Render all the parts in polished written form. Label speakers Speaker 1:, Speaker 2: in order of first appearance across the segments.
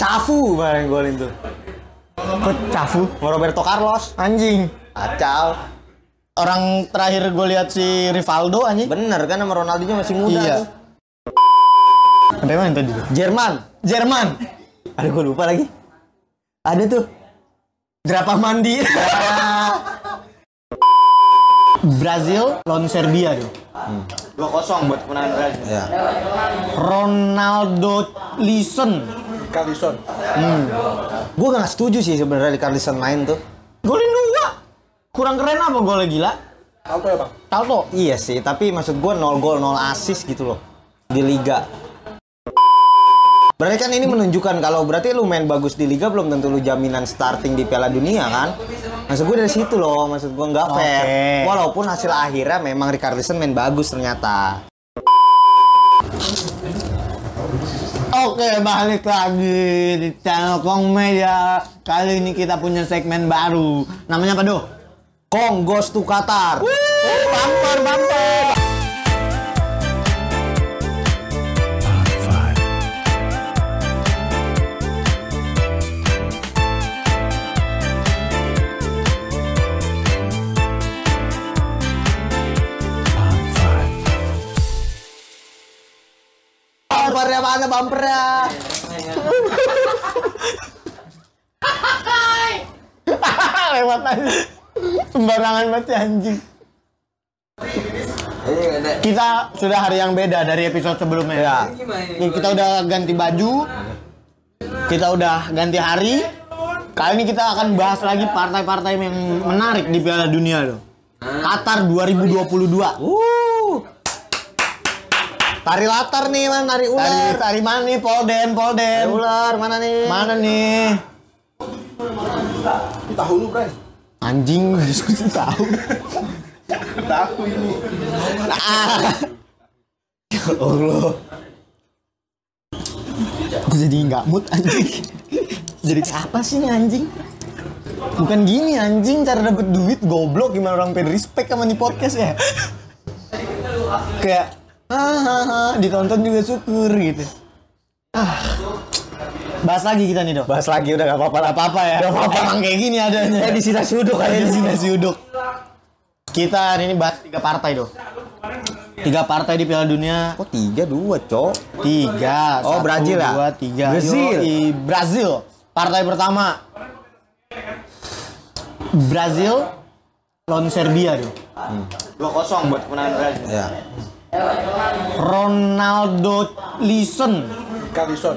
Speaker 1: Cafu bareng golin tuh.
Speaker 2: Kok Cafu?
Speaker 1: Roberto Carlos.
Speaker 2: Anjing.
Speaker 1: Kacau.
Speaker 2: Orang terakhir gue lihat si Rivaldo anjing.
Speaker 1: Bener kan, sama Ronaldinho masih muda
Speaker 2: Iya.
Speaker 1: tuh.
Speaker 2: Sampai mana tadi tuh? Jerman.
Speaker 1: Aduh, gue lupa lagi. Ada tuh.
Speaker 2: Jerapah mandi. Brazil lawan Serbia tuh.
Speaker 3: 2-0 buat kemenangan Brazil.
Speaker 1: Ya.
Speaker 2: Ronaldo Lison.
Speaker 3: Carlson.
Speaker 1: Gue gak setuju sih sebenarnya di Carlson main tuh.
Speaker 2: Golin 2. Kurang keren apa golnya gila?
Speaker 3: Auto ya bang?
Speaker 2: Salto.
Speaker 1: Iya sih, tapi maksud gue 0 gol 0 assist gitu loh di Liga. Berarti kan ini menunjukkan kalau berarti lu main bagus di Liga belum tentu lu jaminan starting di Piala Dunia kan? Maksud gue dari situ loh, maksud gue nggak fair.
Speaker 2: Oke.
Speaker 1: Walaupun hasil akhirnya memang Richarlison main bagus ternyata.
Speaker 2: Oke, balik lagi di channel Kong Media. Kali ini kita punya segmen baru. Namanya apa, Do?
Speaker 1: Kong goes to Qatar.
Speaker 2: Bumper.
Speaker 1: Bumpernya mana bumpernya?
Speaker 2: Lewat aja. Sembarangan banget ya, anjing. Kita sudah hari yang beda dari episode sebelumnya.
Speaker 1: Ya.
Speaker 2: Nih, kita udah ganti baju. Kita udah ganti hari. Kali ini kita akan bahas lagi partai-partai yang menarik di Piala Dunia loh. Qatar 2022.
Speaker 1: Tari latar nih, man, tari ular.
Speaker 2: Tari mana nih? Polden.
Speaker 1: Tari ular mana nih?
Speaker 2: Mana nih?
Speaker 3: Tahu lu Bray?
Speaker 2: Anjing, diskusi tahu.
Speaker 3: Tahu ini.
Speaker 2: Ya Allah. Aku jadi nggak mood anjing. Jadi apa sih nih anjing? Bukan gini anjing cara dapet duit, goblok. Gimana orang pengen respect sama nih podcast ya? Kayak ditonton juga syukur gitu. Bahas lagi kita nih, Dok.
Speaker 1: Bahas lagi udah gak apa-apa
Speaker 2: Ya.
Speaker 1: Gak apa-apa.
Speaker 2: Emang kayak gini adanya.
Speaker 1: Edisi nasi uduk aja.
Speaker 2: Edisi nasi uduk. Kita hari ini bahas 3 partai, Dok. 3 partai di Piala Dunia.
Speaker 1: Kok 3-2, Cok?
Speaker 2: 3.
Speaker 1: Oh, Brazil ya?
Speaker 2: 2, 3.
Speaker 1: Brazil.
Speaker 2: Brazil. Partai pertama. Brazil lawan Serbia tuh.
Speaker 3: 2-0 buat kemenangan Brazil.
Speaker 1: Ya.
Speaker 2: Ronaldo Lison.
Speaker 3: Carlson.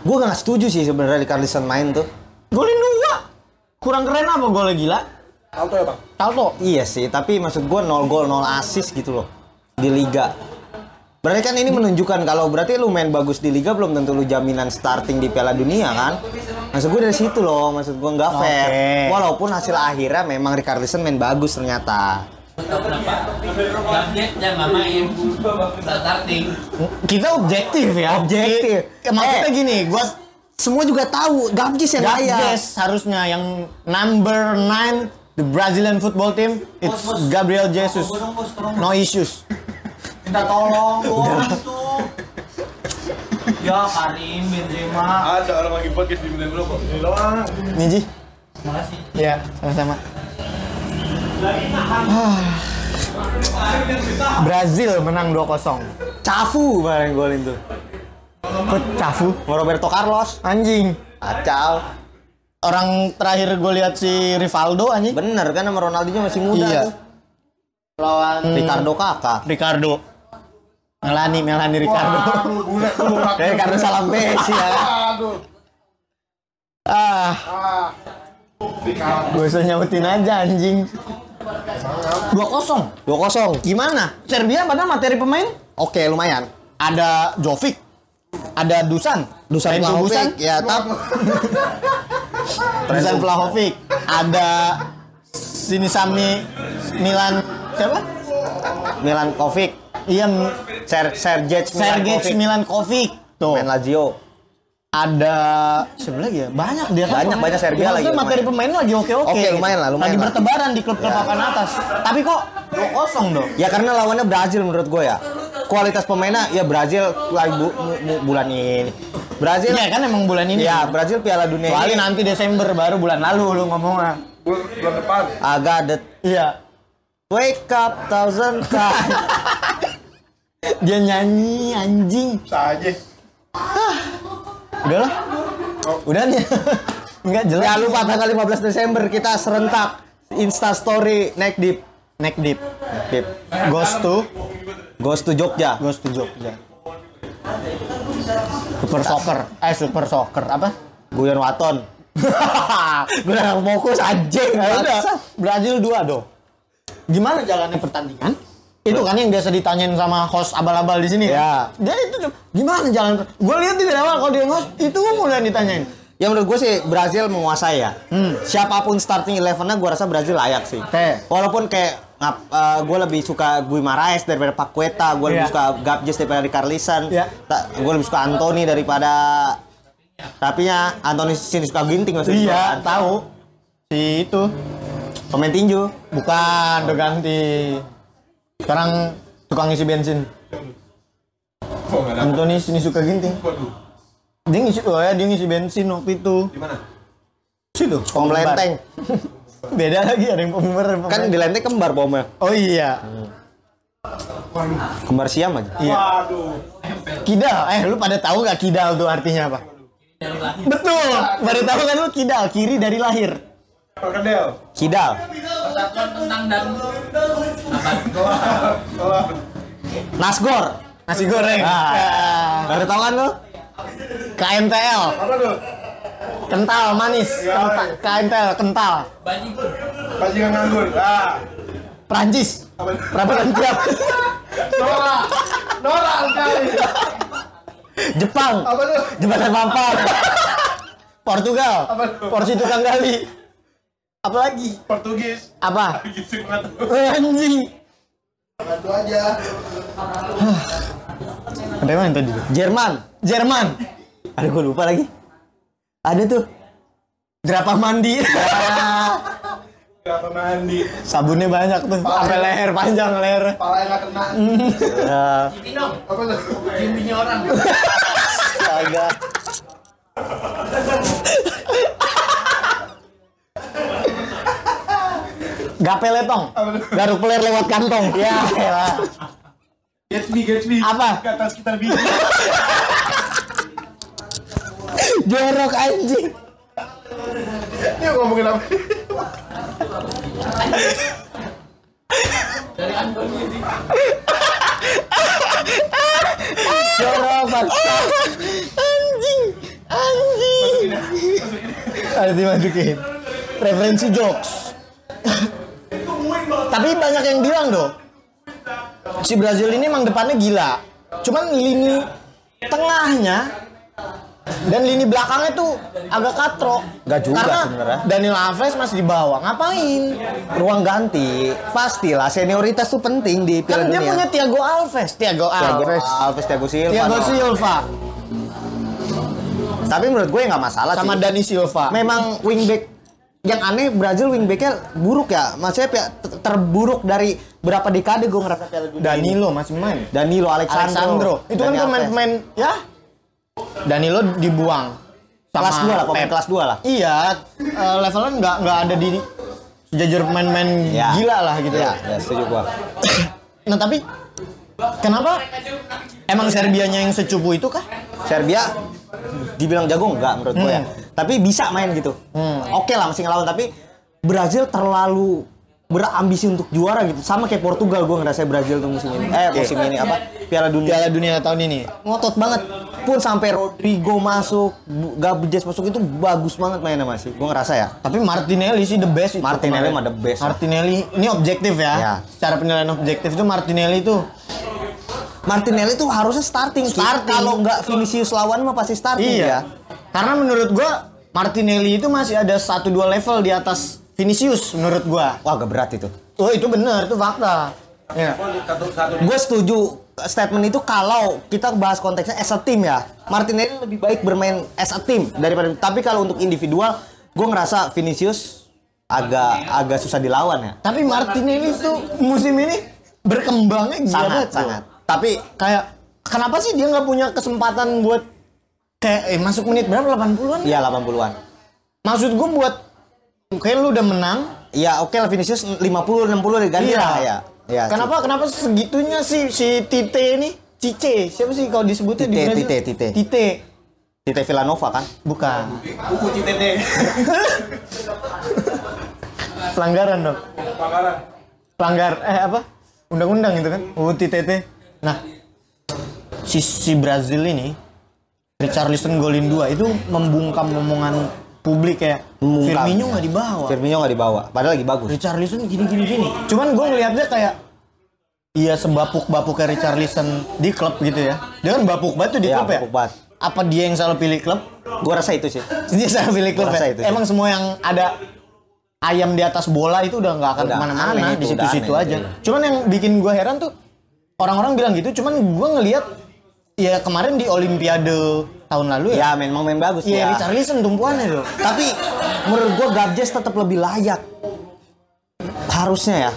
Speaker 1: Gue gak setuju sih sebenarnya di Carlson main tuh.
Speaker 2: Golin 2. Kurang keren apa golnya gila?
Speaker 3: Auto ya bang?
Speaker 2: Salto.
Speaker 1: Iya sih, tapi maksud gue 0 gol 0 assist gitu loh di Liga. Berarti kan ini menunjukkan kalau berarti lu main bagus di Liga belum tentu lu jaminan starting di Piala Dunia kan? Maksud gue dari situ loh, maksud gue nggak fair.
Speaker 2: Oke.
Speaker 1: Walaupun hasil akhirnya memang Richarlison main bagus ternyata.
Speaker 2: Kita objektif ya.
Speaker 1: Objektif.
Speaker 2: Maksudnya gini, gua
Speaker 1: Semua juga tahu Gabjes yang layak.
Speaker 2: Gabjes harusnya yang number 9 the Brazilian football team, it's Gabriel Jesus. No issues.
Speaker 3: Minta tolong dong itu. Ya Karim Benzema. Ada orang lagi podcast di Milan dulu kok. Ini doang.
Speaker 2: Niji.
Speaker 3: Makasih.
Speaker 2: Ya, sama-sama. Brazil menang 2-0.
Speaker 1: Cafu bareng golin tuh.
Speaker 2: Kok Cafu?
Speaker 1: Roberto Carlos.
Speaker 2: Anjing.
Speaker 1: Kacau.
Speaker 2: Orang terakhir gue lihat si Rivaldo anjing.
Speaker 1: Bener kan, sama Ronaldinho masih muda
Speaker 2: Iya.
Speaker 1: tuh. Lawan Ricardo kakak.
Speaker 2: Ricardo. Melani Ricardo.
Speaker 1: Ricardo salam Messi ya.
Speaker 2: Gue usah nyautin aja anjing. 2-0.
Speaker 1: 2-0.
Speaker 2: Gimana? Serbia padahal materi pemain
Speaker 1: Oke, lumayan.
Speaker 2: ada Jovic, ada Dusan Renzo
Speaker 1: Vlahovic, ya tap.
Speaker 2: Dusan Vlahovic, ada sini Sami Milan siapa?
Speaker 1: Milankovic.
Speaker 2: Iya,
Speaker 1: Sergej
Speaker 2: Sergej Milankovic tuh.
Speaker 1: Main Lazio.
Speaker 2: Ada siapa lagi ya? Banyak dia kan.
Speaker 1: Banyak Serbia lagi.
Speaker 2: Maksudnya materi pemain lagi oke.
Speaker 1: Oke, lumayan lah.
Speaker 2: Lagi bertebaran di klub-klub papan atas. Tapi kok 2-0 dong.
Speaker 1: Ya karena lawannya Brazil menurut gue ya. kualitas pemainnya ya Brazil lagi bulan ini. Brazil
Speaker 2: Iya kan emang bulan ini.
Speaker 1: ya Brazil Piala Dunia
Speaker 2: Soalnya
Speaker 1: ini
Speaker 2: nanti Desember baru bulan lalu lu ngomongnya.
Speaker 3: Bulan depan.
Speaker 1: agak ada
Speaker 2: Iya.
Speaker 1: wake up thousand times.
Speaker 2: Dia nyanyi anjing.
Speaker 3: Saja.
Speaker 2: Udahlah. Udah nih. Enggak jelas.
Speaker 1: Jangan lupa tanggal 15 Desember kita serentak Insta Story Neck Deep.
Speaker 2: Neck deep.
Speaker 1: Deep.
Speaker 2: Ghost to
Speaker 1: Jogja.
Speaker 2: Jogja. Super soccer apa?
Speaker 1: Guyon Waton. Gue udah fokus anjing.
Speaker 2: Ya udah. Brazil 2 dong. Gimana jalannya pertandingan? Itu kan yang biasa ditanyain sama host abal-abal di sini.
Speaker 1: Ya.
Speaker 2: Dia itu gimana jalan? Gue lihat di awal kalau dia host itu mulai ditanyain.
Speaker 1: Ya menurut gue sih Brazil menguasai ya. Siapapun starting 11-nya gue rasa Brazil layak sih.
Speaker 2: Oke.
Speaker 1: Walaupun kayak gue lebih suka Guimaraes daripada Paqueta, gue lebih
Speaker 2: Iya.
Speaker 1: suka Gabjes daripada Richarlison.
Speaker 2: Iya.
Speaker 1: Gue lebih suka Anthony daripada tapinya Anthony sini suka ginting maksudnya.
Speaker 2: Iya, tahu. Si itu
Speaker 1: Pemain tinju.
Speaker 2: bukan udah ganti. Sekarang tukang isi bensin.
Speaker 3: Oh, enggak ada.
Speaker 2: Anthony sini suka ginting.
Speaker 3: Waduh.
Speaker 2: Dia ngisi bensin waktu itu.
Speaker 3: Di mana?
Speaker 2: Situ.
Speaker 1: Pom Lenteng.
Speaker 2: Beda lagi ada yang pembar.
Speaker 1: Kan di Lenteng kembar pomnya.
Speaker 2: Oh iya.
Speaker 1: Kembar Siam aja.
Speaker 2: Iya.
Speaker 3: Waduh.
Speaker 2: Kidal. Lu pada tahu nggak kidal tuh artinya apa? Betul. Baru tahu kan lu kidal, kiri dari lahir.
Speaker 3: Perkedel.
Speaker 1: Kidal.
Speaker 4: Persatuan tentang dan
Speaker 1: Nasgor.
Speaker 2: Nasi goreng.
Speaker 1: Baru tahu kan lu?
Speaker 2: KNTL.
Speaker 3: Apa tuh?
Speaker 2: Kental manis. KNTL kental.
Speaker 4: bajigur.
Speaker 3: Bajingan nganggur. Ah.
Speaker 2: Prancis.
Speaker 3: Apa?
Speaker 2: Perapatan siap.
Speaker 3: Nora sekali.
Speaker 1: Jepang.
Speaker 3: Apa tuh?
Speaker 1: Jembatan Mampang.
Speaker 2: Portugal.
Speaker 3: Apa tuh?
Speaker 2: Porsi tukang gali. Apa lagi?
Speaker 3: Portugis.
Speaker 2: Apa?
Speaker 3: Gitu banget.
Speaker 2: Anjing.
Speaker 3: Itu aja.
Speaker 2: Apa yang tadi?
Speaker 1: Jerman.
Speaker 2: Jerman.
Speaker 1: Aduh gue lupa lagi. Ada tuh.
Speaker 2: Jerapah mandi.
Speaker 3: Kenapa mandi?
Speaker 2: Sabunnya banyak tuh. Sampai leher panjang leher.
Speaker 3: Pala yang nggak kena.
Speaker 4: Ini dong,
Speaker 3: Apa tuh?
Speaker 4: cium orang.
Speaker 1: Agak.
Speaker 2: Gape letong.
Speaker 3: Apa tuh?
Speaker 2: Garuk peler lewat kantong. Ya, elah.
Speaker 3: Gatsby.
Speaker 2: Apa?
Speaker 3: Ke atas kita biji.
Speaker 2: Jorok anjing.
Speaker 3: Ini ngomongin apa?
Speaker 4: Dari Antoni ini.
Speaker 2: Jorok bangsa. Anjing. Harus dimasukin. Referensi jokes. Tapi banyak yang bilang doh, si Brazil ini emang depannya gila. Cuman lini tengahnya dan lini belakangnya tuh agak katrok.
Speaker 1: Nggak juga
Speaker 2: Karena
Speaker 1: sebenarnya.
Speaker 2: Daniel Alves masih di bawah. Ngapain?
Speaker 1: Ruang ganti. Pastilah senioritas tuh penting di Piala
Speaker 2: Kan dia
Speaker 1: Dunia.
Speaker 2: punya Thiago Alves. Thiago Alves.
Speaker 1: Alves Thiago Silva.
Speaker 2: Thiago
Speaker 1: no.
Speaker 2: Silva
Speaker 1: Tapi menurut gue nggak masalah
Speaker 2: sama
Speaker 1: sih.
Speaker 2: Dani Silva.
Speaker 1: Memang wingback yang aneh Brazil wingbacknya buruk ya. Maksudnya terburuk dari berapa dekade gue ngerasa Piala Dunia.
Speaker 2: Danilo masih main.
Speaker 1: Danilo, Alexandro.
Speaker 2: Itu kan
Speaker 1: Dani Alves.
Speaker 2: pemain-pemain ya. Danilo dibuang.
Speaker 1: Kelas 2 lah, pemain
Speaker 2: Pep.
Speaker 1: kelas 2 lah.
Speaker 2: Iya, levelnya nggak ada di sejajar pemain-pemain
Speaker 1: Ya.
Speaker 2: gila lah gitu.
Speaker 1: Ya, ya setuju gua.
Speaker 2: Nah tapi kenapa emang Serbianya yang secupu itu kah?
Speaker 1: Serbia dibilang jago enggak menurut gue ya. Tapi bisa main gitu. Oke lah masih ngelawan tapi Brazil terlalu berambisi untuk juara gitu. Sama kayak Portugal gue ngerasa Brazil tuh musim ini. Musim ini apa? Piala Dunia.
Speaker 2: Piala Dunia tahun ini.
Speaker 1: Ngotot banget. Pun sampai Rodrigo masuk, Gabjes masuk itu bagus banget mainnya masih. Gue ngerasa ya.
Speaker 2: Tapi Martinelli sih the best itu.
Speaker 1: Martinelli
Speaker 2: kemarin.
Speaker 1: mah the best.
Speaker 2: Martinelli ini objektif ya.
Speaker 1: Ya.
Speaker 2: Secara penilaian objektif itu Martinelli itu
Speaker 1: Martinelli tuh harusnya starting.
Speaker 2: Starting.
Speaker 1: Kalau nggak Vinicius lawan mah pasti starting ya.
Speaker 2: Karena menurut gua Martinelli itu masih ada 1-2 level di atas Vinicius menurut gua.
Speaker 1: Wah agak berat itu.
Speaker 2: Oh itu benar, itu fakta. Ya.
Speaker 1: Gue setuju statement itu kalau kita bahas konteksnya as a team ya. Martinelli lebih baik bermain as a team daripada. Tapi kalau untuk individual, gue ngerasa Vinicius agak susah dilawan ya.
Speaker 2: Tapi Martinelli tuh musim ini berkembangnya gila
Speaker 1: Sangat
Speaker 2: banget,
Speaker 1: sangat.
Speaker 2: loh. Tapi kayak kenapa sih dia nggak punya kesempatan buat kayak masuk menit berapa 80-an?
Speaker 1: Iya 80-an.
Speaker 2: Maksud gue buat kayak lu udah menang.
Speaker 1: Ya oke lah Vinicius 50 60 diganti lah ya. Ya.
Speaker 2: Kenapa segitunya sih si Tite ini? Cice, siapa sih kalau disebutnya di Brazil?
Speaker 1: Tite Villanova kan?
Speaker 2: Bukan.
Speaker 3: Buku Citete.
Speaker 2: Pelanggaran dong.
Speaker 3: Pelanggaran.
Speaker 2: Apa? Undang-undang itu kan. Tite. Nah, si Brazil ini Richarlison golin 2 itu membungkam omongan publik ya. Firmino nggak dibawa.
Speaker 1: Firmino nggak dibawa. Padahal lagi bagus.
Speaker 2: Richarlison gini. Cuman gue ngeliatnya kayak iya sebapuk-bapuknya Richarlison di klub gitu ya. Dia kan bapuk banget tuh di klub ya.
Speaker 1: Bapuk banget.
Speaker 2: Apa dia yang salah pilih klub?
Speaker 1: Gua rasa itu sih.
Speaker 2: Dia salah pilih klub ya. Emang semua yang ada ayam di atas bola itu udah nggak akan kemana-mana, di situ-situ aja. Cuman yang bikin gue heran tuh orang-orang bilang gitu. Cuman gue ngeliat ya kemarin di Olimpiade tahun lalu ya.
Speaker 1: Ya memang main bagus
Speaker 2: ya.
Speaker 1: ya.
Speaker 2: Richarlison tumpuannya tuh.
Speaker 1: Tapi menurut gua Gabjes tetap lebih layak. Harusnya ya.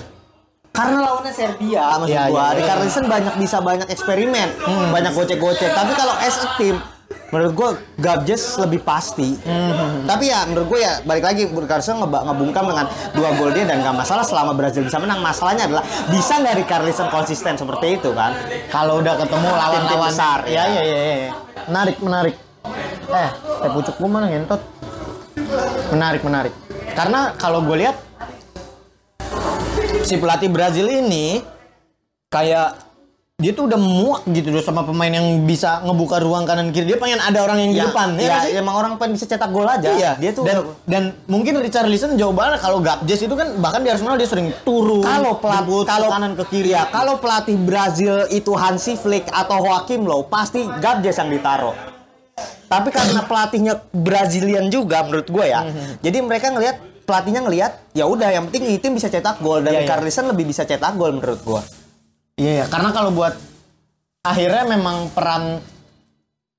Speaker 1: Karena lawannya Serbia maksud gua. Richarlison banyak eksperimen, banyak gocek-gocek. Tapi kalau as a team menurut gua Gabjes lebih pasti. Tapi ya menurut gua ya balik lagi Richarlison ngebungkam dengan 2 gol dia dan gak masalah selama Brazil bisa menang. Masalahnya adalah bisa nggak Richarlison konsisten seperti itu kan?
Speaker 2: Kalau udah ketemu lawan-lawan
Speaker 1: besar.
Speaker 2: Iya. Menarik. Pucuk gua mana ngentot. Menarik. Karena kalau gue lihat si pelatih Brazil ini kayak dia tuh udah muak gitu loh sama pemain yang bisa ngebuka ruang kanan kiri. Dia pengen ada orang yang di depan.
Speaker 1: Ya, emang orang pengen bisa cetak gol aja.
Speaker 2: Iya.
Speaker 1: Dia tuh
Speaker 2: dan mungkin Richarlison jauh banget. Kalau Gabjes itu kan bahkan di Arsenal dia sering turun.
Speaker 1: Kalau
Speaker 2: kanan ke kiri.
Speaker 1: Ya, kalau pelatih Brazil itu Hansi Flick atau Joachim Low pasti Gabjes yang ditaruh. Tapi karena pelatihnya Brazilian juga menurut gue ya. Jadi mereka pelatihnya ngelihat ya udah yang penting tim bisa cetak gol dan Richarlison lebih bisa cetak gol menurut gua.
Speaker 2: Iya, karena kalau buat akhirnya memang peran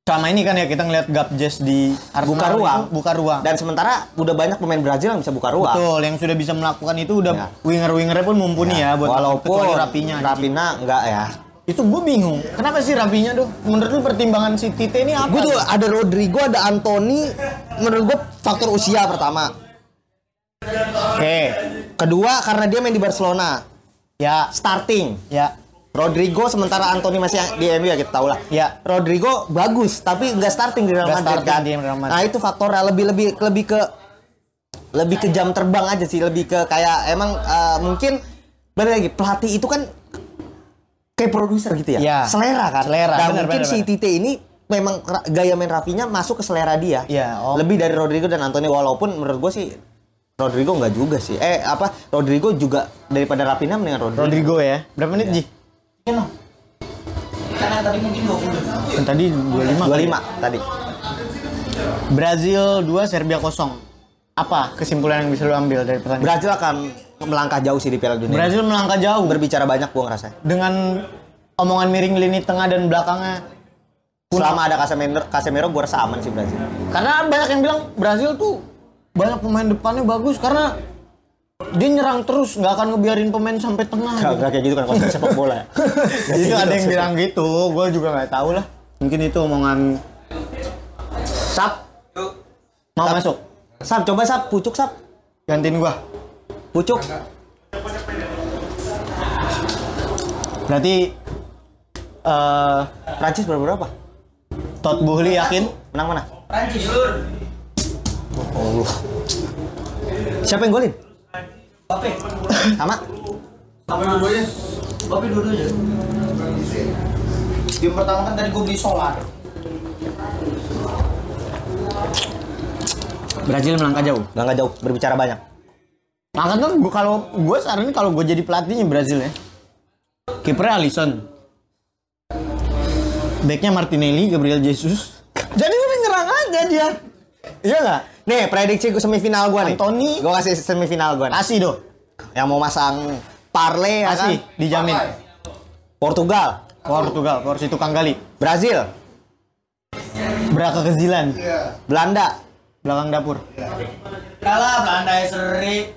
Speaker 2: selama ini kan ya kita ngelihat Gabjes di Arsenal buka ruang.
Speaker 1: Dan sementara udah banyak pemain Brazil yang bisa buka ruang.
Speaker 2: Betul, yang sudah bisa melakukan itu udah winger-wingernya pun mumpuni ya buat
Speaker 1: walaupun
Speaker 2: Rafinha
Speaker 1: enggak ya.
Speaker 2: Itu gue bingung. Kenapa sih Rafinha tuh? Menurut lu pertimbangan si Tite ini apa?
Speaker 1: Gue tuh ada Rodrigo, ada Anthony. Menurut gue faktor usia pertama. Kedua karena dia main di Barcelona.
Speaker 2: Ya,
Speaker 1: starting.
Speaker 2: Ya.
Speaker 1: Rodrigo sementara Anthony masih di MU ya kita tahu lah.
Speaker 2: Ya.
Speaker 1: Rodrigo bagus tapi nggak starting di Real Madrid kan. Nah itu faktornya lebih ke jam terbang aja sih, lebih ke kayak emang mungkin balik lagi pelatih itu kan kayak produser gitu ya.
Speaker 2: Ya.
Speaker 1: Selera kan. Dan mungkin si
Speaker 2: bener.
Speaker 1: Tite ini memang gaya main Rafinha masuk ke selera dia.
Speaker 2: Ya,
Speaker 1: Lebih dari Rodrigo dan Anthony walaupun menurut gue sih Rodrigo nggak juga sih. Rodrigo juga daripada Rafinha mendingan
Speaker 2: Rodrigo ya. Berapa menit, Ji?
Speaker 4: Karena tadi mungkin 20.
Speaker 2: Yang tadi
Speaker 1: 25 tadi.
Speaker 2: Brazil 2, Serbia 0. Apa kesimpulan yang bisa lu ambil dari pertandingan?
Speaker 1: Brazil akan melangkah jauh sih di Piala Dunia.
Speaker 2: Brazil melangkah jauh.
Speaker 1: Berbicara banyak gua ngerasa.
Speaker 2: Dengan omongan miring lini tengah dan belakangnya.
Speaker 1: Selama ada Casemiro gua rasa aman sih Brazil.
Speaker 2: Karena banyak yang bilang Brazil tuh banyak pemain depannya bagus karena dia nyerang terus, nggak akan ngebiarin pemain sampai tengah.
Speaker 1: Nggak kayak gitu kan konsep sepak bola.
Speaker 2: Itu ada yang bilang gitu, gue juga nggak tahu lah. Mungkin itu omongan. Sap, mau masuk?
Speaker 1: Sap, coba Sap, pucuk Sap.
Speaker 2: Gantiin gua.
Speaker 1: Pucuk.
Speaker 2: Berarti
Speaker 1: Prancis berapa?
Speaker 2: Todd Boehly yakin?
Speaker 1: Menang mana?
Speaker 4: Prancis, Lur.
Speaker 1: Oh. Siapa yang golin?
Speaker 4: Bape.
Speaker 1: Sama.
Speaker 4: Bape dua-duanya. Bape dua-duanya. Game pertama kan tadi gue beli solar.
Speaker 2: Brazil melangkah jauh.
Speaker 1: Melangkah jauh, berbicara banyak.
Speaker 2: Makanya kalau gue saran kalau gue jadi pelatihnya Brazil ya. Kipernya Alisson. Backnya Martinelli, Gabriel Jesus. Jadi udah nyerang aja dia. Iya nggak?
Speaker 1: Nih, prediksi gue semifinal gue nih.
Speaker 2: Anthony.
Speaker 1: Gue kasih semifinal gue nih.
Speaker 2: Kasih dong.
Speaker 1: Yang mau masang parlay ya kan?
Speaker 2: Kasih, dijamin.
Speaker 1: Portugal,
Speaker 2: Porsi tukang gali.
Speaker 1: Brazil,
Speaker 2: Beraka kezilan.
Speaker 1: Belanda.
Speaker 2: Belakang dapur.
Speaker 4: Kalah Belanda seri.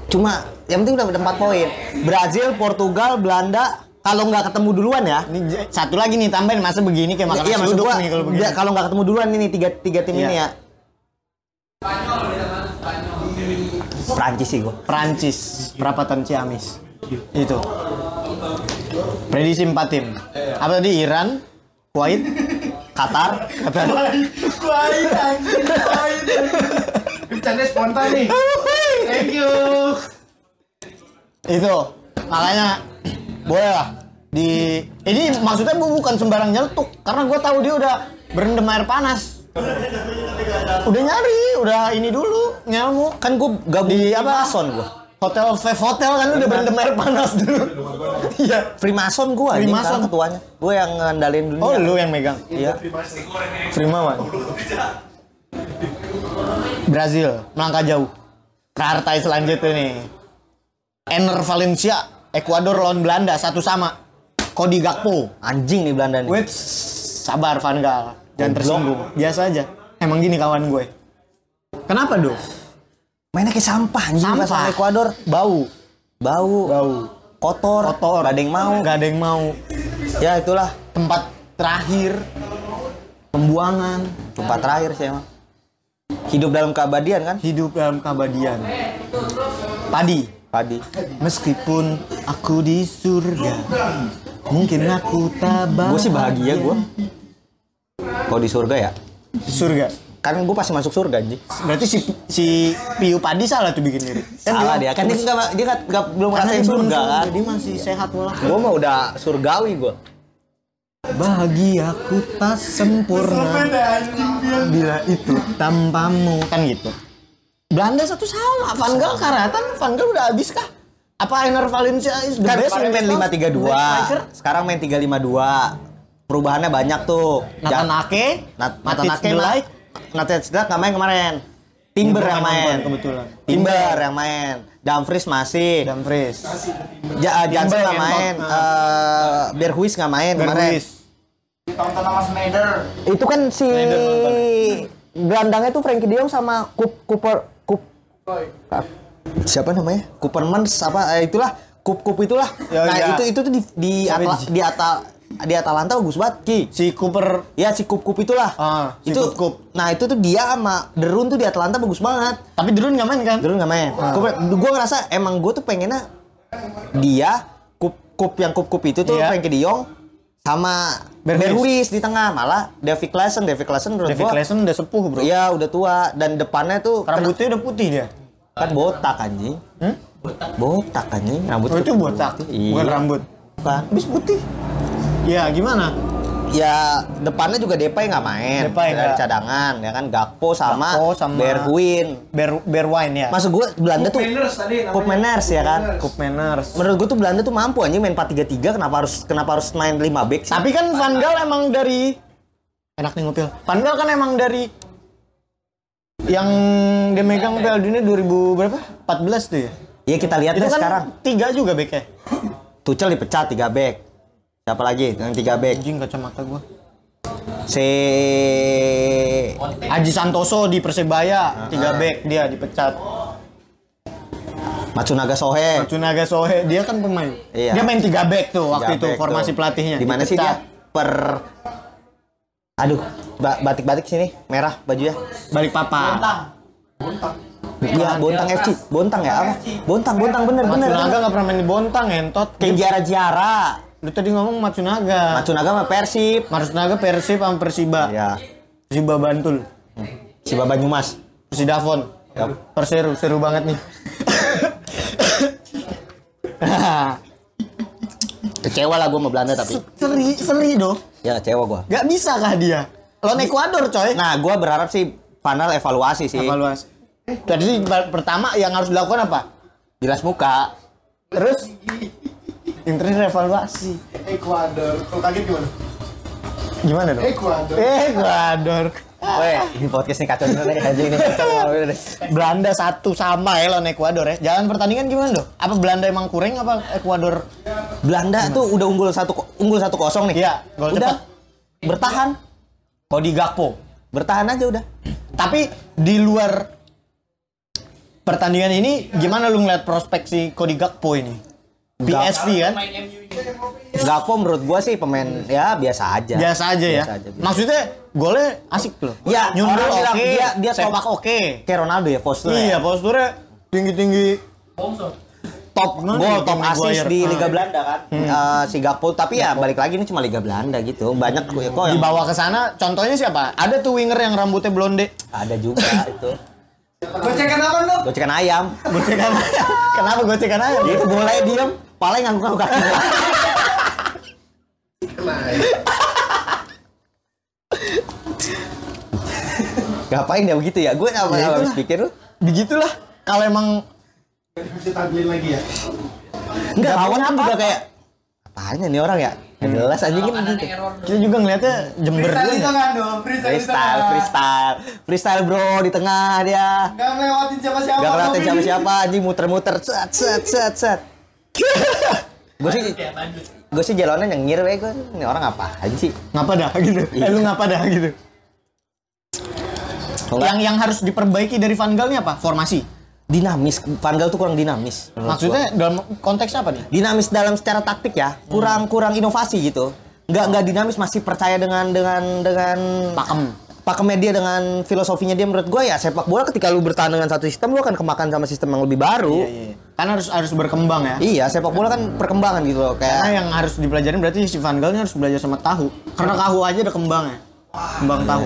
Speaker 1: Cuma yang penting udah 4 poin. Brazil, Portugal, Belanda, kalau nggak ketemu duluan ya.
Speaker 2: Ini satu lagi nih tambahin masa begini kayak makan
Speaker 1: Iya,
Speaker 2: nasi
Speaker 1: maksud
Speaker 2: uduk
Speaker 1: gua
Speaker 2: nih kalau begini.
Speaker 1: kalau nggak ketemu duluan ini tiga tim
Speaker 2: Iya.
Speaker 1: ini ya. Prancis sih gua.
Speaker 2: Prancis, perapatan Ciamis. Itu. Prediksi 4 tim. Apa tadi? Iran, Kuwait, Qatar.
Speaker 3: Kuwait anjing, Kuwait. Bercanda spontan nih. Thank you.
Speaker 2: Itu. Makanya boleh lah ini maksudnya bukan sembarang nyeletuk karena gue tahu dia udah berendam air panas. Udah nyari, udah ini dulu nyelmu.
Speaker 1: Kan gua gabung
Speaker 2: Di
Speaker 1: di
Speaker 2: apa?
Speaker 1: Mason gua.
Speaker 2: Hotel Five Hotel kan udah berendam air panas dulu. Iya.
Speaker 1: Freemason gua anjing
Speaker 2: Freemason.
Speaker 1: sekarang ketuanya. Gua yang ngendalin dunia.
Speaker 2: Oh, lu yang megang.
Speaker 1: Iya.
Speaker 2: Primawan. Brazil melangkah jauh. Partai selanjutnya nih. Ener Valencia, Ekuador lawan Belanda 1-1. Cody Gakpo.
Speaker 1: Anjing nih Belanda nih.
Speaker 2: Wait, sabar Van Gaal. Jangan tersinggung. Biasa aja. Emang gini kawan gue. Kenapa, Do?
Speaker 1: Mainnya kayak sampah anjing pas sama
Speaker 2: Sampah.
Speaker 1: Ekuador.
Speaker 2: Bau.
Speaker 1: Kotor.
Speaker 2: Kotor.
Speaker 1: Gak ada yang mau.
Speaker 2: Gak ada yang mau.
Speaker 1: Ya itulah
Speaker 2: Tempat terakhir. Pembuangan.
Speaker 1: tempat terakhir sih emang. Hidup dalam keabadian kan?
Speaker 2: Hidup dalam keabadian. Padi. Meskipun aku di surga, mungkin aku tak bahagia.
Speaker 1: Gue sih bahagia gue. Kalau di surga ya.
Speaker 2: Surga.
Speaker 1: Kan gue pasti masuk surga anjing.
Speaker 2: Berarti si Piu Padi salah tuh bikin lirik.
Speaker 1: Salah dia. Kan dia belum
Speaker 2: Karena
Speaker 1: ngerasain
Speaker 2: dia belum
Speaker 1: surga kan.
Speaker 2: Dia masih sehat malah.
Speaker 1: Gue mah udah surgawi gue.
Speaker 2: Bahagiaku tak sempurna bila itu tanpamu, kan gitu. Belanda 1-1. Van Gaal karatan. Van Gaal udah habis kah? Apa Ener Valencia is the
Speaker 1: Kan
Speaker 2: best?
Speaker 1: kemarin main 5-3-2. Sekarang main 3-5-2. Perubahannya banyak tuh.
Speaker 2: Nathan Ake,
Speaker 1: Matich Delay, Matich Delay nggak main kemarin. Timber yang main.
Speaker 2: Kebetulan.
Speaker 1: Timber yang main. Dumfries masih.
Speaker 2: Dumfries.
Speaker 1: Jansen nggak
Speaker 2: yang
Speaker 1: main. Berhuis nggak main kemarin.
Speaker 3: Tonton sama Schneider.
Speaker 1: Itu kan si gelandangnya tuh Frankie De Jong sama siapa namanya? Coopermans apa itulah Kup itulah.
Speaker 2: Ya,
Speaker 1: Nah,
Speaker 2: iya.
Speaker 1: itu tuh di Atalanta bagus banget, Ki.
Speaker 2: Si Cooper.
Speaker 1: Ya si Kup itulah.
Speaker 2: Si
Speaker 1: itu
Speaker 2: Kup.
Speaker 1: Nah, itu tuh dia sama Derun tuh di Atalanta bagus banget.
Speaker 2: Tapi Drun nggak main kan?
Speaker 1: Derun nggak main. Gue ngerasa emang gue tuh pengennya dia Kup itu tuh
Speaker 2: Iya.
Speaker 1: Frankie De Jong sama Berhuis di tengah, malah Davy Klaassen menurut
Speaker 2: David
Speaker 1: gua
Speaker 2: Klaassen udah sepuh, Bro.
Speaker 1: iya udah tua dan depannya tuh
Speaker 2: Rambutnya udah putih dia.
Speaker 1: kan botak anjing. Botak anjing, rambut
Speaker 2: Oh, itu botak,
Speaker 1: Iya.
Speaker 2: bukan rambut.
Speaker 1: Bukan.
Speaker 2: Habis putih. Ya, gimana?
Speaker 1: Ya depannya juga Depay nggak main.
Speaker 2: Depay
Speaker 1: Dari
Speaker 2: nggak.
Speaker 1: cadangan ya kan Gakpo sama Bergwijn.
Speaker 2: Berwijn ya.
Speaker 1: Maksud gue Belanda tuh
Speaker 3: Manners tadi namanya.
Speaker 1: Koop Manners ya kan.
Speaker 2: Koop Manners.
Speaker 1: Menurut gue tuh Belanda tuh mampu anjing main 4-3-3 kenapa harus main 5 back sih?
Speaker 2: Tapi kan Van Gaal emang dari enak nih ngupil. Van Gaal kan emang dari yang dia megang Piala Dunia 2000 berapa? 14 tuh ya.
Speaker 1: Iya kita lihat
Speaker 2: Itu
Speaker 1: deh
Speaker 2: kan
Speaker 1: sekarang.
Speaker 2: 3 juga backnya.
Speaker 1: Tuchel dipecat 3 back. Siapa lagi yang 3 back?
Speaker 2: Anjing kacamata gua.
Speaker 1: Si
Speaker 2: Aji Santoso di Persebaya 3 back dia dipecat.
Speaker 1: Matsunaga Sohe.
Speaker 2: Matsunaga Sohe dia kan pemain.
Speaker 1: Iya.
Speaker 2: Dia main 3 back tuh waktu
Speaker 1: 3
Speaker 2: itu
Speaker 1: back
Speaker 2: formasi
Speaker 1: tuh.
Speaker 2: pelatihnya.
Speaker 1: Di mana sih
Speaker 2: Dipecat.
Speaker 1: dia? Aduh, batik-batik sini merah bajunya.
Speaker 2: Balikpapan.
Speaker 1: Iya, Bontang FC. Bontang ya apa? Bontang bener.
Speaker 2: Matsunaga nggak pernah main di Bontang entot.
Speaker 1: Kayak Jiara.
Speaker 2: Lu tadi ngomong Matsunaga.
Speaker 1: Matsunaga sama Persib.
Speaker 2: Matsunaga Persib sama Persiba.
Speaker 1: Iya.
Speaker 2: Persiba Bantul.
Speaker 1: Si Banyumas.
Speaker 2: Persidafon.
Speaker 1: Yap.
Speaker 2: Perseru, seru banget nih.
Speaker 1: Kecewa lah gue sama Belanda tapi.
Speaker 2: Seri dong.
Speaker 1: Ya kecewa gue.
Speaker 2: Gak bisa kah dia? Lawan Ekuador coy.
Speaker 1: Nah, gue berharap sih final evaluasi sih.
Speaker 2: Evaluasi. Tadi pertama yang harus dilakukan apa?
Speaker 1: Jelas muka.
Speaker 2: Terus yang terakhir evaluasi.
Speaker 3: Ekuador. Kalau kaget gimana?
Speaker 2: Gimana dong? Ekuador.
Speaker 1: Weh, ini podcast nih kacau bener nih anjing ini.
Speaker 2: Belanda 1 sama ya lawan Ekuador ya. Jalan pertandingan gimana dong? Apa Belanda emang kurang apa Ekuador?
Speaker 1: Belanda tuh udah unggul 1-0 nih.
Speaker 2: Iya, gol
Speaker 1: udah
Speaker 2: cepat.
Speaker 1: bertahan.
Speaker 2: Cody Gakpo.
Speaker 1: Bertahan aja udah.
Speaker 2: Tapi di luar pertandingan ini gimana lu ngeliat prospek si Cody Gakpo ini? PSV kan?
Speaker 1: Gakpo menurut gua sih pemain ya biasa aja.
Speaker 2: Biasa aja ya.
Speaker 1: Biasa aja, biasa.
Speaker 2: Maksudnya golnya asik loh.
Speaker 1: Ya,
Speaker 2: nyundul
Speaker 1: orang bilang
Speaker 2: oke,
Speaker 1: dia
Speaker 2: sepak oke.
Speaker 1: Kayak Ronaldo ya posturnya.
Speaker 2: Iya, posturnya tinggi-tinggi.
Speaker 1: Top gol, top assist di Liga
Speaker 2: Hmm.
Speaker 1: Belanda kan. Si Gakpo, tapi ya balik lagi ini cuma Liga Belanda gitu. Banyak kok yang
Speaker 2: Dibawa ke sana, contohnya siapa? Ada tuh winger yang rambutnya blonde.
Speaker 1: ada juga itu.
Speaker 4: Gocekan apa lu?
Speaker 1: Gocekan ayam.
Speaker 2: Gocekan ayam. Kenapa gocekan ayam?
Speaker 1: Itu boleh diem, paling ngangguk kaki. Ngapain ya begitu ya? Gue apa
Speaker 2: Ya
Speaker 1: habis
Speaker 2: itulah.
Speaker 1: pikir lu?
Speaker 2: Begitulah. Kalau emang
Speaker 3: Bisa tampilin lagi ya.
Speaker 1: Enggak, lawan kan juga kayak apanya nih orang ya? Nggak jelas anjing kan gitu.
Speaker 2: kita juga ngeliatnya Jember
Speaker 4: Freestyle
Speaker 2: dulu
Speaker 4: di
Speaker 2: ya.
Speaker 4: tengah dong, freestyle di
Speaker 1: Freestyle,
Speaker 4: tengah.
Speaker 1: freestyle. Freestyle bro di tengah dia.
Speaker 4: Gak ngelewatin siapa-siapa.
Speaker 1: Gak ngeliatin
Speaker 4: Bobby.
Speaker 1: siapa-siapa anjing muter-muter set set set set. Gue sih jalannya nyengir we gue. Ini orang apaan sih?
Speaker 2: Ngapa dah gitu? Lu ngapa dah gitu? Yang harus diperbaiki dari Van Gaal ini apa? Formasi.
Speaker 1: Dinamis, Van Gaal tuh kurang dinamis. menurut
Speaker 2: Maksudnya dalam konteks apa nih?
Speaker 1: gua. Dinamis dalam secara taktik ya, kurang inovasi gitu. Nggak dinamis, masih percaya dengan pakemnya dia, dengan filosofinya dia. Menurut gue ya sepak bola ketika lu bertahan dengan satu sistem, lu akan kemakan sama sistem yang lebih baru.
Speaker 2: Kan harus berkembang ya.
Speaker 1: Iya, sepak bola kan perkembangan gitu loh.
Speaker 2: Karena
Speaker 1: Kayak
Speaker 2: yang harus dipelajarin berarti si Van Gaal ini harus belajar sama tahu. Karena tahu aja ada kembangnya. Kembang tahu.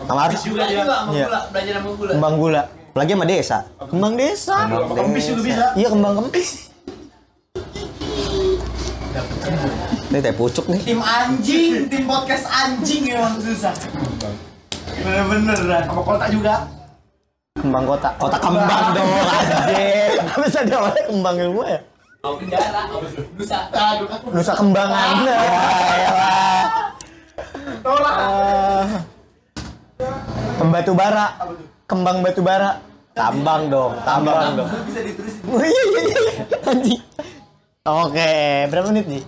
Speaker 1: sama harus
Speaker 4: Juga sama
Speaker 2: Iya.
Speaker 4: gula, belajar sama gula.
Speaker 2: Kembang gula.
Speaker 1: lagi sama desa.
Speaker 2: Kembang desa.
Speaker 3: Kempis juga bisa.
Speaker 2: Iya kembang kempis.
Speaker 1: Ini teh pucuk nih.
Speaker 4: Tim anjing, tim podcast anjing emang susah. Bener-bener dah.
Speaker 3: Sama kota juga.
Speaker 2: Kembang kota.
Speaker 1: Kota kembang dong, anjir.
Speaker 2: Apa bisa diawalnya kembang ilmu ya?
Speaker 4: Mau penjara, nusa.
Speaker 2: Nusa Kembangan. Pembatu bara. Kembang batu bara.
Speaker 1: Tambang dong, tambang dong.
Speaker 4: Bisa diterusin.
Speaker 2: Iya. Anjing. Oke, berapa menit nih?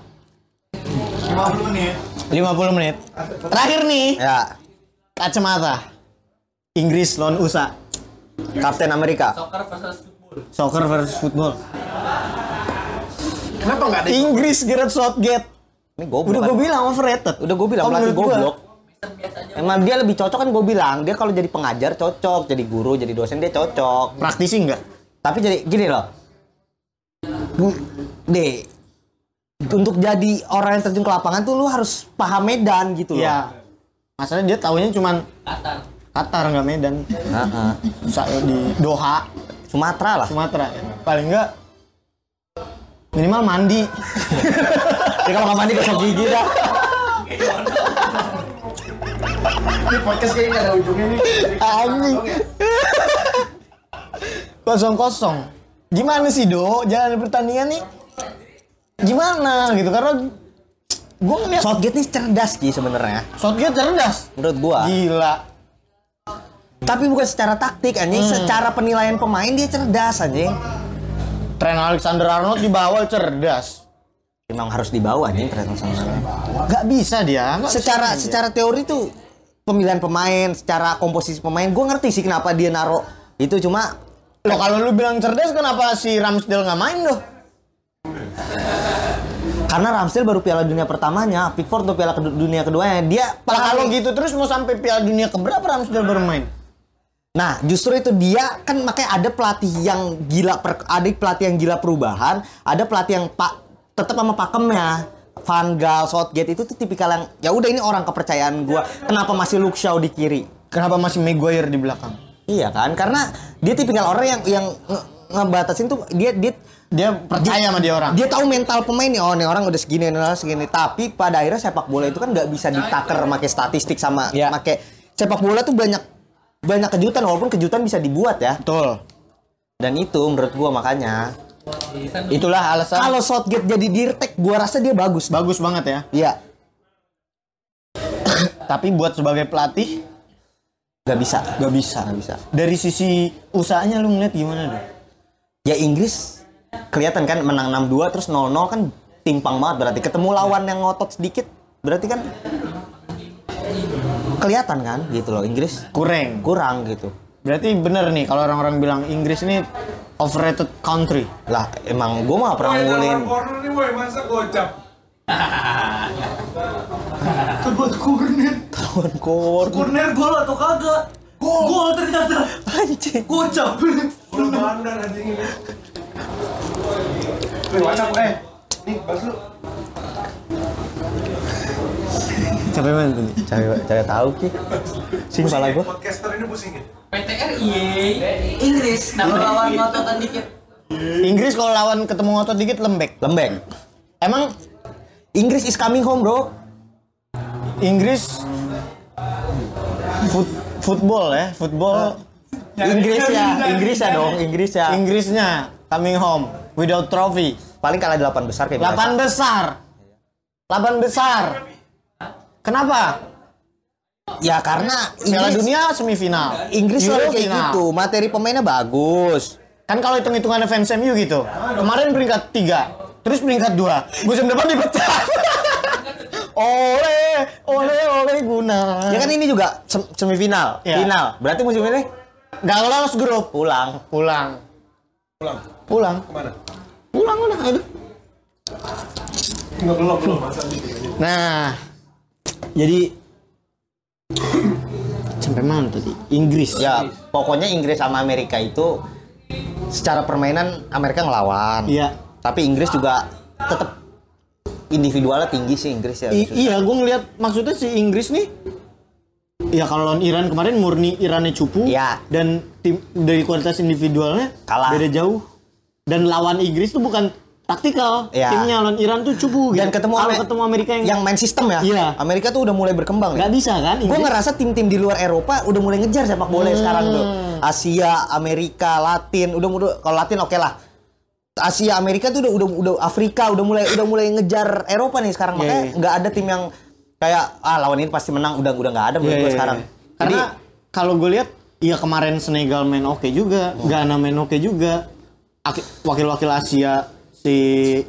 Speaker 3: 50 menit.
Speaker 2: 50 menit. Terakhir nih,
Speaker 1: Ya,
Speaker 2: kacamata. Inggris lawan USA.
Speaker 1: Kapten Amerika.
Speaker 4: Soccer versus football.
Speaker 2: Soccer versus football.
Speaker 3: Kenapa nggak ada?
Speaker 2: Inggris Gareth Southgate.
Speaker 1: Ini goblok.
Speaker 2: Udah
Speaker 1: kan?
Speaker 2: gue bilang overrated.
Speaker 1: Udah gue bilang
Speaker 2: Oh,
Speaker 1: pelatih
Speaker 2: menurut gua.
Speaker 1: goblok. Emang dia lebih cocok kan gue bilang. Dia kalau jadi pengajar cocok, jadi guru, jadi dosen dia cocok.
Speaker 2: Praktisi enggak?
Speaker 1: Tapi jadi gini loh. Deh, untuk jadi orang yang terjun ke lapangan tuh lu harus paham medan gitu loh.
Speaker 2: Iya. Masalahnya dia taunya cuman Qatar nggak Medan.
Speaker 1: Heeh.
Speaker 2: Di Doha,
Speaker 1: Sumatera lah.
Speaker 2: Sumatera. Paling enggak minimal mandi.
Speaker 1: Dia kalau nggak mandi gosok gigi dah.
Speaker 3: Ini podcast kayaknya nggak ada ujungnya nih.
Speaker 2: Anjing. Kosong-kosong. Gimana sih Do? Jalan pertandingan nih gimana gitu, karena gue ngeliat
Speaker 1: Southgate nih cerdas Ki sebenarnya.
Speaker 2: Southgate cerdas.
Speaker 1: Menurut gua.
Speaker 2: Gila.
Speaker 1: Tapi bukan secara taktik anjing, secara penilaian pemain dia cerdas anjing.
Speaker 2: Trent Alexander-Arnold di bawah cerdas.
Speaker 1: Memang harus dibawa anjing Trent Alexander.
Speaker 2: Gak bisa dia. Nggak bisa dia.
Speaker 1: Secara teori tuh pemilihan pemain, secara komposisi pemain, gue ngerti sih kenapa dia naruh itu, cuma
Speaker 2: Loh kalau lu bilang cerdas kenapa si Ramsdale nggak main doh?
Speaker 1: karena Ramsdale baru Piala Dunia pertamanya, Pickford tuh Piala Dunia keduanya. Dia
Speaker 2: Lah kalau gitu terus mau sampai Piala Dunia keberapa Ramsdale baru main?
Speaker 1: Nah, justru itu dia kan makanya ada pelatih yang gila ada pelatih yang gila perubahan, ada pelatih yang tetap sama pakemnya. Van Gaal, Southgate itu tuh tipikal yang ya udah ini orang kepercayaan gua. Kenapa masih Luke Shaw di kiri?
Speaker 2: Kenapa masih Maguire di belakang?
Speaker 1: Iya kan? Karena dia tipikal orang yang ngebatasin tuh
Speaker 2: Dia percaya sama dia orang.
Speaker 1: dia tahu mental pemain nih. Oh, nih orang udah segini, nih orang segini. Tapi pada akhirnya sepak bola itu kan nggak bisa ditaker pakai statistik sama
Speaker 2: Ya.
Speaker 1: pakai sepak bola tuh banyak kejutan, walaupun kejutan bisa dibuat ya.
Speaker 2: Betul.
Speaker 1: Dan itu menurut gua makanya
Speaker 2: Itulah alasan.
Speaker 1: kalau Southgate jadi dirtek, gua rasa dia bagus.
Speaker 2: Bagus banget ya.
Speaker 1: Iya,
Speaker 2: Tapi buat sebagai pelatih
Speaker 1: nggak bisa.
Speaker 2: nggak bisa.
Speaker 1: Nggak bisa.
Speaker 2: Dari sisi usahanya lu ngeliat gimana dong?
Speaker 1: Ya Inggris kelihatan kan menang 6-2 terus 0-0 kan timpang banget, berarti ketemu lawan yang ngotot sedikit berarti kan kelihatan kan gitu loh, Inggris
Speaker 2: Kurang.
Speaker 1: kurang gitu.
Speaker 2: Berarti bener nih kalau orang-orang bilang Inggris ini overrated country.
Speaker 1: Lah, emang gue mah pernah ngulin.
Speaker 3: Corner nih, boy, masa gocap.
Speaker 4: Buat corner.
Speaker 1: Tahun kor.
Speaker 4: Corner gol atau kagak? Gol ternyata.
Speaker 1: Anjing.
Speaker 4: Kocap.
Speaker 3: Gol bandar anjing ini. WhatsApp nih, bahas lu.
Speaker 2: Capek banget tadi.
Speaker 1: Cari tahu ki. Sing salah gua.
Speaker 3: Podcaster ini pusing ya?
Speaker 5: PTRI Inggris nama lawan ngototan dikit.
Speaker 2: Inggris kalau lawan ketemu ngotot dikit lembek.
Speaker 1: Lembek.
Speaker 2: Emang
Speaker 1: Inggris is coming home, bro.
Speaker 2: Inggris football ya, football
Speaker 1: Inggris ya dong, Inggris ya.
Speaker 2: Inggrisnya coming home without trophy.
Speaker 1: Paling kalah 8 besar kayak
Speaker 2: 8 besar. 8 besar. Kenapa?
Speaker 1: Ya karena
Speaker 2: Piala Dunia semifinal.
Speaker 1: Inggris
Speaker 2: Euro
Speaker 1: selalu kayak
Speaker 2: final.
Speaker 1: gitu, materi pemainnya bagus.
Speaker 2: Kan kalau hitung-hitungannya fans MU gitu. Kemarin peringkat 3, terus peringkat 2. Musim depan dipecah. oleh Guna.
Speaker 1: Ya kan ini juga semifinal,
Speaker 2: Ya.
Speaker 1: final. Berarti musim ini
Speaker 2: Gak lolos grup.
Speaker 1: pulang.
Speaker 2: Pulang.
Speaker 3: Kemana?
Speaker 2: Pulang udah. Aduh.
Speaker 3: Belum masa nih.
Speaker 2: Nah, jadi sampai mana tadi? Inggris.
Speaker 1: Ya, pokoknya Inggris sama Amerika itu secara permainan Amerika ngelawan.
Speaker 2: Iya.
Speaker 1: Tapi Inggris juga tetap individualnya tinggi sih Inggris ya.
Speaker 2: Iya, gue ngeliat maksudnya si Inggris nih. Ya kalau lawan Iran kemarin murni Irannya cupu.
Speaker 1: Iya.
Speaker 2: Dan tim dari kualitas individualnya
Speaker 1: Kalah.
Speaker 2: beda jauh. Dan lawan Inggris tuh bukan taktikal.
Speaker 1: Iya.
Speaker 2: Timnya lawan Iran tuh cupu.
Speaker 1: Dan
Speaker 2: gitu.
Speaker 1: ketemu
Speaker 2: Kalau ketemu Amerika
Speaker 1: yang main sistem ya.
Speaker 2: Iya.
Speaker 1: Amerika tuh udah mulai berkembang ya.
Speaker 2: nggak bisa kan?
Speaker 1: Gue
Speaker 2: Inggris?
Speaker 1: ngerasa tim-tim di luar Eropa udah mulai ngejar sepak bola sekarang tuh. Asia, Amerika, Latin, udah kalau Latin oke lah. Asia, Amerika tuh udah Afrika udah mulai ngejar Eropa nih sekarang.
Speaker 2: Iya,
Speaker 1: Makanya
Speaker 2: iya.
Speaker 1: nggak ada tim yang kayak lawan ini pasti menang udah nggak ada menurut
Speaker 2: Iya,
Speaker 1: gue
Speaker 2: iya,
Speaker 1: sekarang.
Speaker 2: iya. Karena kalau gue lihat ya kemarin Senegal main oke juga, Ghana main oke juga. Wakil-wakil Asia si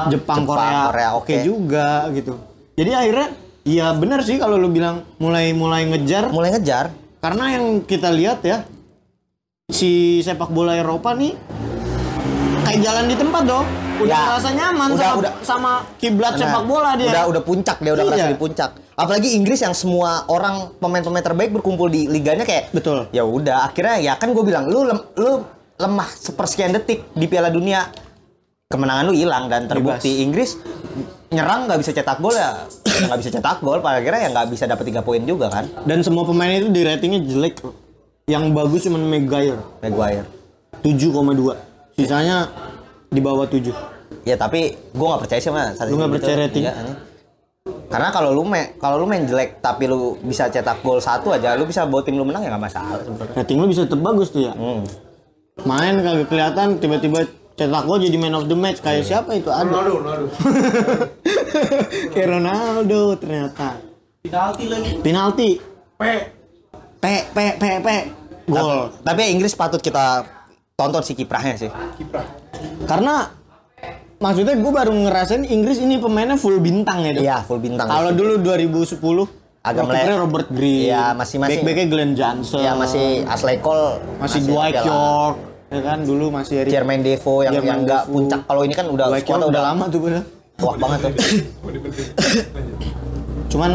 Speaker 2: Jepang, Korea oke
Speaker 1: oke.
Speaker 2: juga gitu. Jadi akhirnya ya benar sih kalau lu bilang mulai ngejar
Speaker 1: Mulai ngejar.
Speaker 2: karena yang kita lihat ya si sepak bola Eropa nih kayak jalan di tempat dong. Udah
Speaker 1: Ya,
Speaker 2: merasa nyaman sama kiblat sepak bola dia.
Speaker 1: Udah puncak dia udah
Speaker 2: Iya.
Speaker 1: ngerasa di puncak. Apalagi Inggris yang semua orang pemain-pemain terbaik berkumpul di liganya kayak
Speaker 2: Betul.
Speaker 1: ya udah akhirnya ya kan gue bilang lu lemah sepersekian detik di Piala Dunia kemenangan lu hilang dan terbukti Inggris nyerang nggak bisa cetak gol ya nggak bisa cetak gol pada akhirnya ya nggak bisa dapat 3 poin juga kan.
Speaker 2: Dan semua pemain itu di ratingnya jelek. Yang bagus cuma Maguire
Speaker 1: Maguire
Speaker 2: 7,2. Sisanya di bawah 7.
Speaker 1: ya tapi gue nggak percaya sih sama
Speaker 2: Lu nggak percaya rating?
Speaker 1: Iya, aneh. Karena kalau lu main jelek tapi lu bisa cetak gol 1 aja lu bisa bawa tim lu menang ya nggak masalah sebenarnya.
Speaker 2: Rating lu bisa tetap bagus tuh ya. Main kagak kelihatan tiba-tiba cetak gol jadi man of the match kayak siapa itu ada.
Speaker 3: Ronaldo.
Speaker 2: Kayak Ronaldo ternyata.
Speaker 4: Penalti lagi.
Speaker 2: Penalti. P. Gol.
Speaker 1: Tapi Inggris patut kita tonton si kiprahnya sih.
Speaker 2: Karena maksudnya gue baru ngerasain Inggris ini pemainnya full bintang ya. Dok.
Speaker 1: Iya, full bintang.
Speaker 2: Kalau dulu 2010
Speaker 1: Agak
Speaker 2: kipernya Robert Green.
Speaker 1: Iya, masing-masing.
Speaker 2: Back-backnya Glenn Johnson.
Speaker 1: Ya masih Ashley Cole,
Speaker 2: masih Dwight
Speaker 1: oke lah.
Speaker 2: York. Ya kan dulu masih Eric.
Speaker 1: Jermaine Defoe yang
Speaker 2: Jermaine
Speaker 1: nggak
Speaker 2: Defoe.
Speaker 1: puncak. Kalau ini kan udah
Speaker 2: Dwight York
Speaker 1: squadnya
Speaker 2: udah lama tuh bener.
Speaker 1: wah banget tuh.
Speaker 2: Cuman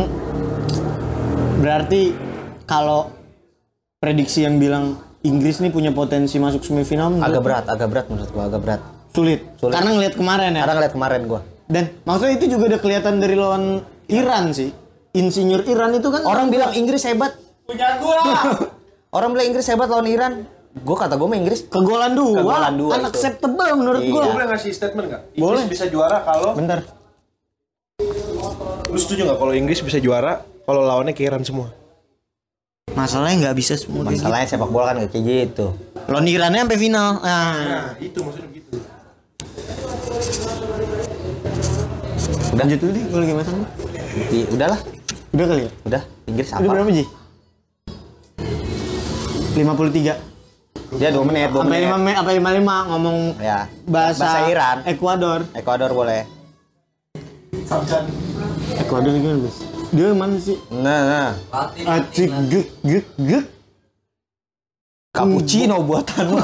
Speaker 2: berarti kalau prediksi yang bilang Inggris nih punya potensi masuk semifinal
Speaker 1: agak berat menurut gua, agak berat.
Speaker 2: sulit. Karena ngelihat kemarin ya.
Speaker 1: Karena ngeliat kemarin gua.
Speaker 2: Dan maksudnya itu juga udah kelihatan dari lawan Iran sih. Insinyur Iran itu kan
Speaker 1: Orang bilang Inggris hebat.
Speaker 4: Punya gua.
Speaker 1: Orang bilang Inggris hebat lawan Iran. Kata gua mah Inggris
Speaker 2: kegolan dua.
Speaker 1: Kegolan dua itu.
Speaker 2: Unacceptable menurut
Speaker 1: Iya.
Speaker 2: gua.
Speaker 3: Gue boleh ngasih statement nggak? Inggris
Speaker 2: Boleh.
Speaker 3: bisa juara kalau
Speaker 2: Bentar.
Speaker 3: lu setuju nggak kalau Inggris bisa juara kalau lawannya ke Iran semua?
Speaker 2: Masalahnya nggak bisa semua kayak
Speaker 1: masalahnya sepak bola kan nggak kayak gitu.
Speaker 2: gitu. Lawan Irannya sampai final. Nah,
Speaker 3: Nah, itu maksudnya gitu.
Speaker 2: lanjut dulu deh, kalau gimana?
Speaker 1: Udahlah,
Speaker 2: Udah kali ya?
Speaker 1: udah Inggris
Speaker 2: Udah
Speaker 1: apa?
Speaker 2: berapa Ji? 53.
Speaker 1: Dia 2 menit, 2
Speaker 2: Sampai
Speaker 1: menit.
Speaker 2: 5 sampai 55 ngomong
Speaker 1: Ya.
Speaker 2: bahasa
Speaker 1: Iran.
Speaker 2: Ekuador.
Speaker 1: Ekuador boleh.
Speaker 2: Ekuador gimana, Bos? Dia mana sih?
Speaker 1: Nah.
Speaker 5: Latin
Speaker 2: Acik gek gek gek.
Speaker 1: Cappuccino buatanmu.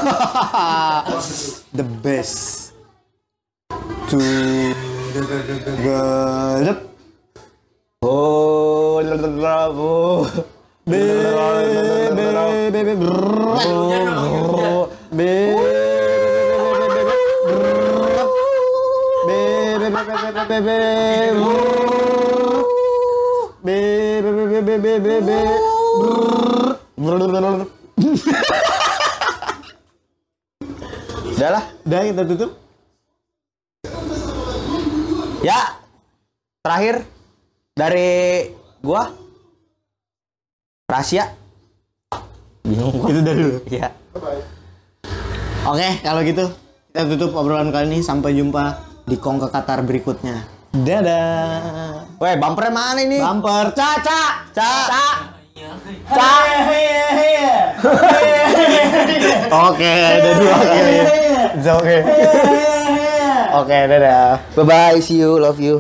Speaker 2: The best. Gedep.
Speaker 1: Oh, bravo. Udah lah.
Speaker 2: Udah kita tutup.
Speaker 1: Ya, terakhir dari gua rahasia. Bingung gua.
Speaker 2: Itu dari dulu.
Speaker 1: Iya.
Speaker 2: Oke, kalau gitu kita tutup obrolan kali ini. Sampai jumpa di Kongke Qatar berikutnya. Dadah.
Speaker 1: Weh, bumpernya mana ini?
Speaker 2: Bumper, Caca. Oke, ada 2 kali. Oke. Oke, dadah.
Speaker 1: Bye bye, see you, love you.